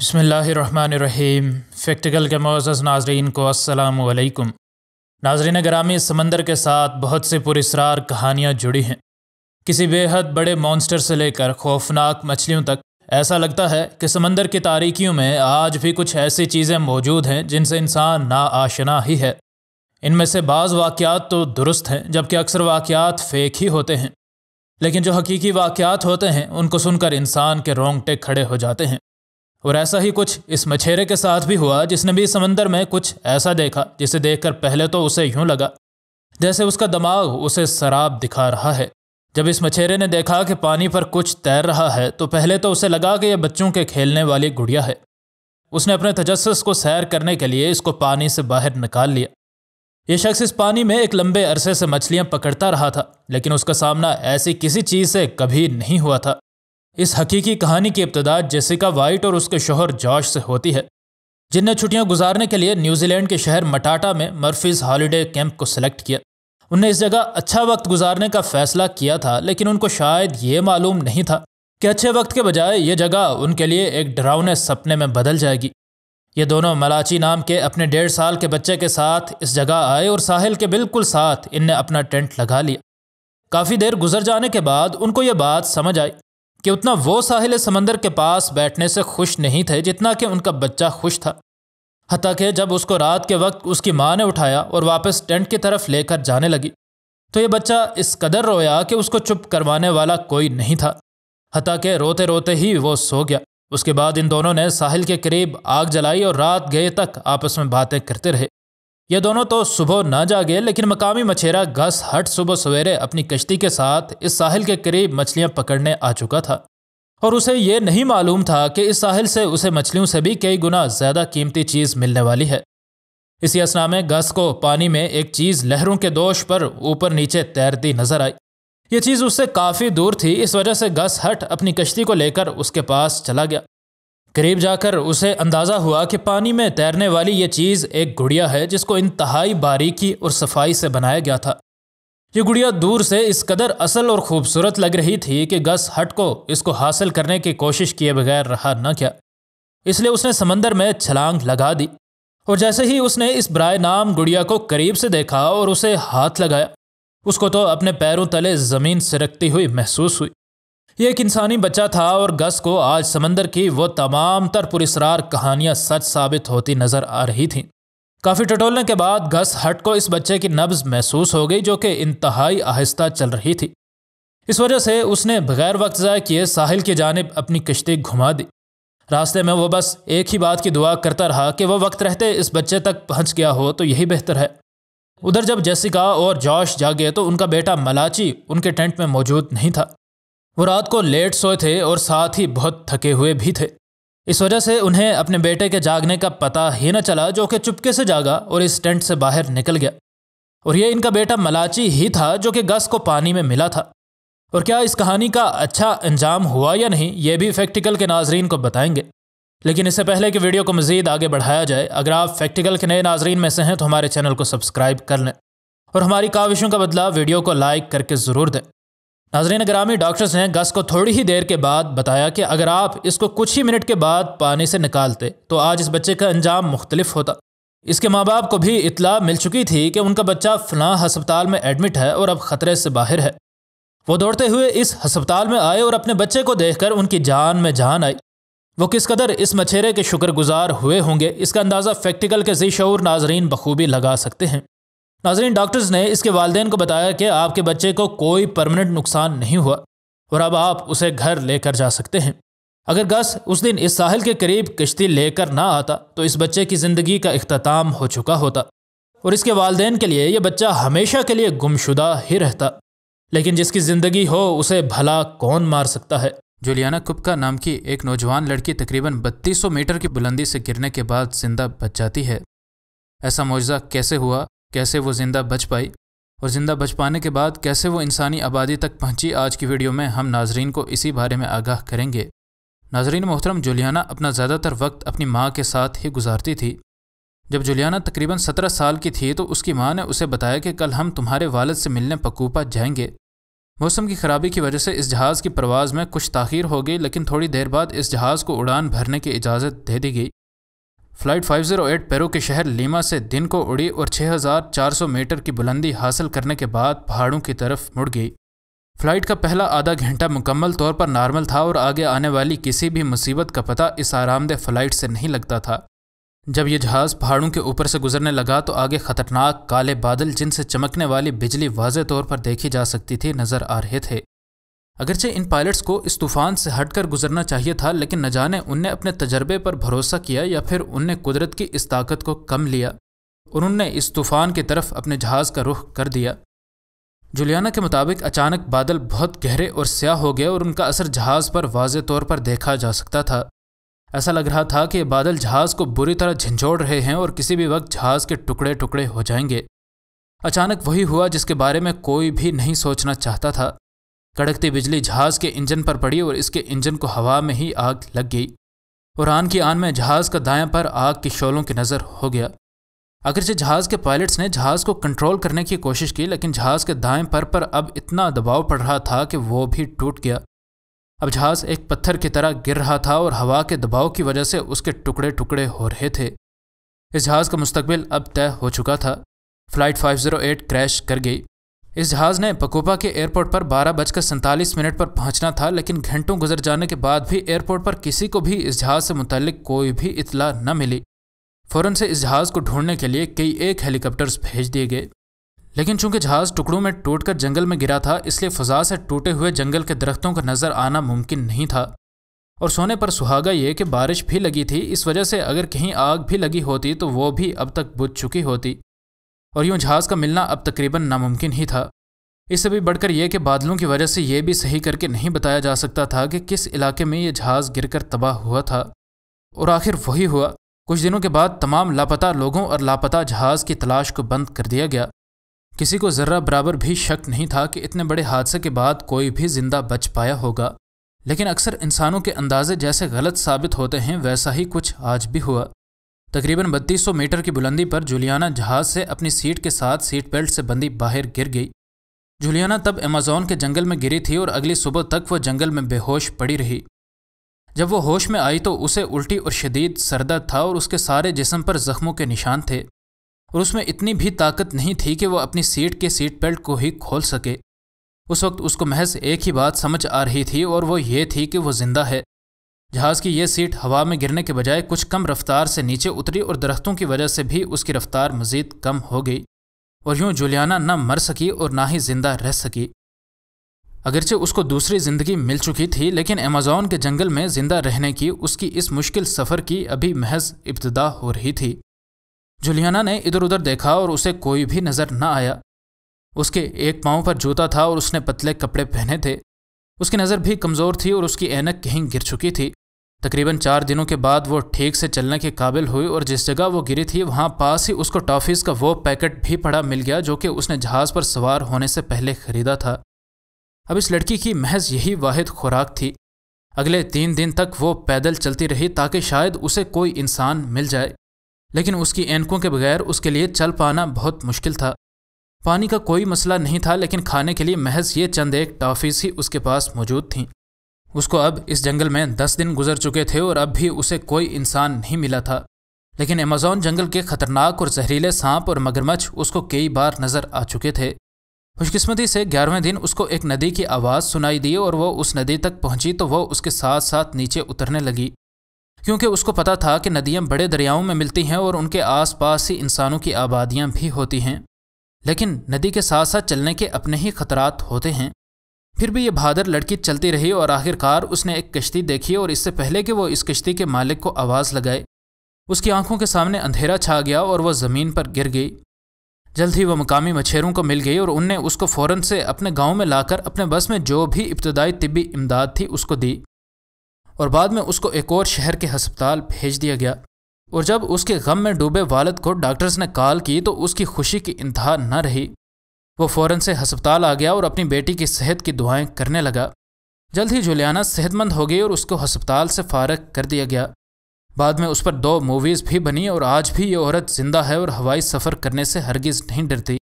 बिस्मिल्लाहिर्रहमानिर्रहीम। फैक्टिकल के मुअज़्ज़ज़ नाज़रीन को अस्सलामु अलैकुम। नाज़रीन गिरामी, समंदर के साथ बहुत सी पुरअसरार कहानियाँ जुड़ी हैं। किसी बेहद बड़े मॉन्स्टर से लेकर खौफनाक मछलियों तक ऐसा लगता है कि समंदर की तारीकियों में आज भी कुछ ऐसी चीज़ें मौजूद हैं जिनसे इंसान नाआशना ही है। इनमें से बाज़ वाक़यात तो दुरुस्त हैं, जबकि अक्सर वाक़यात फ़ेक ही होते हैं। लेकिन जो हकीकी वाक़यात होते हैं उनको सुनकर इंसान के रोंगटे खड़े हो जाते हैं। और ऐसा ही कुछ इस मछेरे के साथ भी हुआ, जिसने भी समंदर में कुछ ऐसा देखा जिसे देखकर पहले तो उसे यूं लगा जैसे उसका दिमाग उसे शराब दिखा रहा है। जब इस मछेरे ने देखा कि पानी पर कुछ तैर रहा है तो पहले तो उसे लगा कि यह बच्चों के खेलने वाली गुड़िया है। उसने अपने तजस्सुस को सैर करने के लिए इसको पानी से बाहर निकाल लिया। यह शख्स इस पानी में एक लंबे अरसे से मछलियां पकड़ता रहा था, लेकिन उसका सामना ऐसी किसी चीज़ से कभी नहीं हुआ था। इस हकीकी कहानी की इब्तिदा जेसिका वाइट और उसके शोहर जॉश से होती है, जिनने छुट्टियां गुजारने के लिए न्यूजीलैंड के शहर मटाटा में मर्फीज़ हॉलिडे कैंप को सिलेक्ट किया। उनने इस जगह अच्छा वक्त गुजारने का फैसला किया था, लेकिन उनको शायद ये मालूम नहीं था कि अच्छे वक्त के बजाय ये जगह उनके लिए एक डरावने सपने में बदल जाएगी। ये दोनों मलाची नाम के अपने 1.5 साल के बच्चे के साथ इस जगह आए और साहिल के बिल्कुल साथ इनने अपना टेंट लगा लिया। काफ़ी देर गुजर जाने के बाद उनको ये बात समझ आई कि उतना वो साहिल समंदर के पास बैठने से खुश नहीं थे जितना कि उनका बच्चा खुश था। हत्ता कि जब उसको रात के वक्त उसकी माँ ने उठाया और वापस टेंट की तरफ लेकर जाने लगी तो ये बच्चा इस कदर रोया कि उसको चुप करवाने वाला कोई नहीं था। हत्ता कि रोते रोते ही वो सो गया। उसके बाद इन दोनों ने साहिल के करीब आग जलाई और रात गए तक आपस में बातें करते रहे। ये दोनों तो सुबह ना जागे, लेकिन मकामी मछेरा गस हट सुबह सवेरे अपनी कश्ती के साथ इस साहिल के करीब मछलियां पकड़ने आ चुका था और उसे ये नहीं मालूम था कि इस साहिल से उसे मछलियों से भी कई गुना ज़्यादा कीमती चीज़ मिलने वाली है। इसी असना में गस को पानी में एक चीज़ लहरों के दोष पर ऊपर नीचे तैरती नजर आई। ये चीज़ उससे काफ़ी दूर थी, इस वजह से गस हट अपनी कश्ती को लेकर उसके पास चला गया। करीब जाकर उसे अंदाज़ा हुआ कि पानी में तैरने वाली ये चीज़ एक गुड़िया है जिसको इंतहाई बारीकी और सफाई से बनाया गया था। ये गुड़िया दूर से इस कदर असल और ख़ूबसूरत लग रही थी कि गस हट को इसको हासिल करने की कोशिश किए बगैर रहा न किया। इसलिए उसने समंदर में छलांग लगा दी और जैसे ही उसने इस ब्राय नाम गुड़िया को करीब से देखा और उसे हाथ लगाया, उसको तो अपने पैरों तले ज़मीन सिरकती हुई महसूस हुई। ये एक इंसानी बच्चा था और गस को आज समंदर की वो तमाम तर पुरअसरार कहानियाँ सच साबित होती नज़र आ रही थीं। काफ़ी टटोलने के बाद गस हट को इस बच्चे की नब्ज़ महसूस हो गई, जो कि इंतहाई आहिस्ता चल रही थी। इस वजह से उसने बग़ैर वक्त ज़ाय किए साहिल की जानिब अपनी कश्ती घुमा दी। रास्ते में वो बस एक ही बात की दुआ करता रहा कि वह वक्त रहते इस बच्चे तक पहुँच गया हो तो यही बेहतर है। उधर जब जेसिका और जॉश जागे तो उनका बेटा मलाची उनके टेंट में मौजूद नहीं था। वो रात को लेट सोए थे और साथ ही बहुत थके हुए भी थे। इस वजह से उन्हें अपने बेटे के जागने का पता ही न चला, जो कि चुपके से जागा और इस टेंट से बाहर निकल गया। और ये इनका बेटा मलाची ही था जो कि गस को पानी में मिला था। और क्या इस कहानी का अच्छा अंजाम हुआ या नहीं, ये भी फैक्टिकल के नाजरीन को बताएंगे। लेकिन इससे पहले कि वीडियो को मज़ीद आगे बढ़ाया जाए, अगर आप फैक्टिकल के नए नाजरीन में से हैं तो हमारे चैनल को सब्सक्राइब कर लें और हमारी काविशों का बदला वीडियो को लाइक करके ज़रूर दें। नाज़रीन गिरामी, डॉक्टर्स ने गस को थोड़ी ही देर के बाद बताया कि अगर आप इसको कुछ ही मिनट के बाद पानी से निकालते तो आज इस बच्चे का अंजाम मुख्तलिफ होता। इसके माँ बाप को भी इत्तला मिल चुकी थी कि उनका बच्चा फ़लाँ हस्पताल में एडमिट है और अब ख़तरे से बाहर है। वो दौड़ते हुए इस हस्पताल में आए और अपने बच्चे को देखकर उनकी जान में जान आई। वो किस कदर इस मछेरे के शुक्रगुजार हुए होंगे, इसका अंदाज़ा फैक्टिकल के ज़ी-शऊर नाजरीन बखूबी लगा सकते हैं। नाज़रीन, डॉक्टर्स ने इसके वालिदैन को बताया कि आपके बच्चे को कोई परमानेंट नुकसान नहीं हुआ और अब आप उसे घर लेकर जा सकते हैं। अगर गस उस दिन इस साहिल के करीब कश्ती लेकर ना आता तो इस बच्चे की ज़िंदगी का इख्तिताम हो चुका होता और इसके वालिदैन के लिए यह बच्चा हमेशा के लिए गुमशुदा ही रहता। लेकिन जिसकी ज़िंदगी हो उसे भला कौन मार सकता है। जुलियाना कुप्का नाम की एक नौजवान लड़की तकरीबन 3200 मीटर की बुलंदी से गिरने के बाद जिंदा बच जाती है। ऐसा मौजज़ा कैसे हुआ, कैसे वो ज़िंदा बच पाई और ज़िंदा बच पाने के बाद कैसे वो इंसानी आबादी तक पहुंची, आज की वीडियो में हम नाजरीन को इसी बारे में आगाह करेंगे। नाजरीन मोहतरम, जुलियाना अपना ज़्यादातर वक्त अपनी माँ के साथ ही गुजारती थी। जब जुलियाना तकरीबन 17 साल की थी तो उसकी माँ ने उसे बताया कि कल हम तुम्हारे वालिद से मिलने पकूपा जाएंगे। موسم کی خرابی کی وجہ سے اس جہاز کی پرواز میں کچھ تاخیر ہو گئی، لیکن تھوڑی دیر بعد اس جہاز کو اڑان بھرنے کی اجازت دے دی گئی۔ فلائٹ 508 پیرو کے شہر لیما سے دن کو اڑی اور 6400 میٹر کی بلندی حاصل کرنے کے بعد پہاڑوں کی طرف مڑ گئی۔ فلائٹ کا پہلا آدھا گھنٹہ مکمل طور پر نارمل تھا اور آگے آنے والی کسی بھی مصیبت کا پتہ اس آرام دہ فلائٹ سے نہیں لگتا تھا۔ جب یہ جہاز پہاڑوں کے اوپر سے گزرنے لگا تو آگے خطرناک کالے بادل جن سے چمکنے والی بجلی واضح طور پر دیکھی جا سکتی تھی نظر آ رہے تھے۔ اگرچہ ان پائلٹس کو اس طوفان سے ہٹ کر گزرنا چاہیے تھا، لیکن نہ جانے ان نے اپنے تجربے پر بھروسہ کیا یا پھر ان نے قدرت کی اس طاقت کو کم لیا اور انہوں نے اس طوفان کی طرف اپنے جہاز کا رخ کر دیا۔ جولیانا کے مطابق اچانک بادل بہت گہرے اور سیاہ ہو گئے اور ان کا اثر جہاز پر واضح طور پر دیکھا جا سکتا تھا۔ ایسا لگ رہا تھا کہ یہ بادل جہاز کو بری طرح جھنجھوڑ رہے ہیں اور کسی بھی وقت جہاز کے ٹکڑے ٹکڑے ہو جائیں گے۔ اچانک وہی ہوا جس کے بارے میں کوئی بھی نہیں سوچنا چاہتا تھا۔ کڑکتی بجلی جہاز کے انجن پر پڑی اور اس کے انجن کو ہوا میں ہی آگ لگ گئی اور آن کی آن میں جہاز کا دائیں پر آگ کی شعلوں کی نظر ہو گیا۔ اگرچہ جہاز کے پائلٹس نے جہاز کو کنٹرول کرنے کی کوشش کی، لیکن جہاز کے دائیں پر اب اتنا دباؤ پڑ رہا تھا کہ وہ بھی ٹوٹ گیا۔ اب جہاز ایک پتھر کی طرح گر رہا تھا اور ہوا کے دباؤ کی وجہ سے اس کے ٹکڑے ٹکڑے ہو رہے تھے۔ اس جہاز کا مستقبل اب طے ہو چکا تھا۔ فلائٹ 508 کریش کر گئی۔ اس جہاز نے پکوپا کے ایئرپورٹ پر 12:47 پر پہنچنا تھا، لیکن گھنٹوں گزر جانے کے بعد بھی ایئرپورٹ پر کسی کو بھی اس جہاز سے متعلق کوئی بھی اطلاع نہ ملی۔ فوراً سے اس جہاز کو ڈھونڈنے کے لیے کئی ایک ہیلی کاپٹرز بھیج دیے گئے، لیکن چونکہ جہاز ٹکڑوں میں ٹوٹ کر جنگل میں گرا تھا، اس لیے فضا سے ٹوٹے ہوئے جنگل کے درختوں کا نظر آنا ممکن نہیں تھا۔ اور سونے پر سہاگا یہ کہ بارش بھی لگی تھی، اس وجہ سے اگر کہیں آگ بھی لگی ہوتی تو وہ بھی اب تک بجھ چکی ہوتی، اور یوں جہاز کا ملنا اب تقریباً ناممکن ہی تھا۔ اس سے بھی بڑھ کر یہ کہ بادلوں کی وجہ سے یہ بھی صحیح کر کے نہیں بتایا جا سکتا تھا کہ کس علاقے میں یہ جہاز گر کر تباہ ہوا تھا، اور آخر وہی ہوا۔ کچھ دنوں کے بعد تمام لاپتہ لوگوں اور لاپتہ جہاز کی تلاش کو بند کر دیا گیا۔ کسی کو ذرہ برابر بھی شک نہیں تھا کہ اتنے بڑے حادثے کے بعد کوئی بھی زندہ بچ پایا ہوگا، لیکن اکثر انسانوں کے اندازے جیسے غلط ثابت ہوتے ہیں ویسا ہی کچھ آج بھی ہوا۔ تقریباً 3200 میٹر کی بلندی پر جولیانا جہاز سے اپنی سیٹ کے ساتھ سیٹ بیلٹ سے بندھی باہر گر گئی۔ جولیانا تب ایمیزون کے جنگل میں گری تھی اور اگلی صبح تک وہ جنگل میں بے ہوش پڑی رہی۔ جب وہ ہوش میں آئی تو اسے الٹی اور شدید سر درد تھا اور اس کے سارے جسم پر زخموں کے نشان تھے، اور اس میں اتنی بھی طاقت نہیں تھی کہ وہ اپنی سیٹ کے سیٹ بیلٹ کو ہی کھول سکے۔ اس وقت اس کو محض ایک ہی بات سمجھ آ رہی تھی اور وہ یہ تھی کہ وہ زندہ ہے۔ جہاز کی یہ سیٹ ہوا میں گرنے کے بجائے کچھ کم رفتار سے نیچے اتری اور درختوں کی وجہ سے بھی اس کی رفتار مزید کم ہو گئی، اور یوں جولیانا نہ مر سکی اور نہ ہی زندہ رہ سکی۔ اگرچہ اس کو دوسری زندگی مل چکی تھی، لیکن ایمیزون کے جنگل میں زندہ رہنے کی اس کی اس مشکل سفر کی ابھی محض ابتدا ہو رہی تھی۔ جولیانا نے ادھر ادھر دیکھا اور اسے کوئی بھی نظر نہ آیا۔ اس کے ایک پاؤں پر جوتا تھا اور اس نے پتلے کپڑے پہنے تھے۔ اس کی نظر بھی کمزور تھی اور اس کی اینک کہیں گر چکی تھی۔ تقریباً 4 دنوں کے بعد وہ ٹھیک سے چلنے کے قابل ہوئی اور جس جگہ وہ گری تھی وہاں پاس ہی اس کو ٹافیز کا وہ پیکٹ بھی پڑا مل گیا جو کہ اس نے جہاز پر سوار ہونے سے پہلے خریدا تھا۔ اب اس لڑکی کی محض یہی واحد خوراک تھی۔ اگلے 3 دن تک وہ پیدل چلتی رہی تاکہ شاید اسے کوئی انسان مل جائے، لیکن اس کی اینکوں کے بغیر اس کے لیے چل پانا بہت مشکل تھا۔ پانی کا کوئی مسئلہ نہیں تھا، لیکن کھانے کے لیے محض یہ چند ایک ٹافیز ہی اس کے پاس موجود تھیں۔ اس کو اب اس جنگل میں 10 دن گزر چکے تھے اور اب بھی اسے کوئی انسان نہیں ملا تھا، لیکن ایمیزون جنگل کے خطرناک اور زہریلے سانپ اور مگرمچھ اس کو کئی بار نظر آ چکے تھے۔ خوش قسمتی سے 11ویں دن اس کو ایک ندی کی آواز سنائی دی اور وہ اس ندی تک پہنچی تو وہ اس کے ساتھ ساتھ نیچے اترنے لگی، کیونکہ اس کو پتا تھا کہ ندیاں بڑے دریاؤں میں ملتی ہیں اور ان کے آس پاس ہی انسانوں کی آبادیاں بھی ہوتی ہیں، لیکن ندی کے ساتھ ساتھ چلنے کے اپنے ہی خطرات ہوتے ہیں۔ پھر بھی یہ بہادر لڑکی چلتی رہی اور آخرکار اس نے ایک کشتی دیکھی، اور اس سے پہلے کہ وہ اس کشتی کے مالک کو آواز لگائے اس کی آنکھوں کے سامنے اندھیرا چھا گیا اور وہ زمین پر گر گئی۔ جلد ہی وہ مقامی مچھیروں کو مل گئی اور ان نے اس کو فوراً سے اپنے گاؤں میں لا کر اپنے بس میں جو بھی ابتدائی طبی امداد تھی اس کو دی، اور بعد میں اس کو ایک اور شہر کے ہسپتال بھیج دیا گیا۔ اور جب اس کے غم میں ڈوبے والد کو ڈاکٹرز نے کال کی تو اس کی خوشی کی انتہا نہ رہی۔ وہ فوراً سے ہسپتال آ گیا اور اپنی بیٹی کی صحت کی دعائیں کرنے لگا۔ جلد ہی جولیانا صحت مند ہو گئی اور اس کو ہسپتال سے فارغ کر دیا گیا۔ بعد میں اس پر 2 موویز بھی بنی اور آج بھی یہ عورت زندہ ہے اور ہوائی سفر کرنے سے ہرگز نہیں ڈرتی۔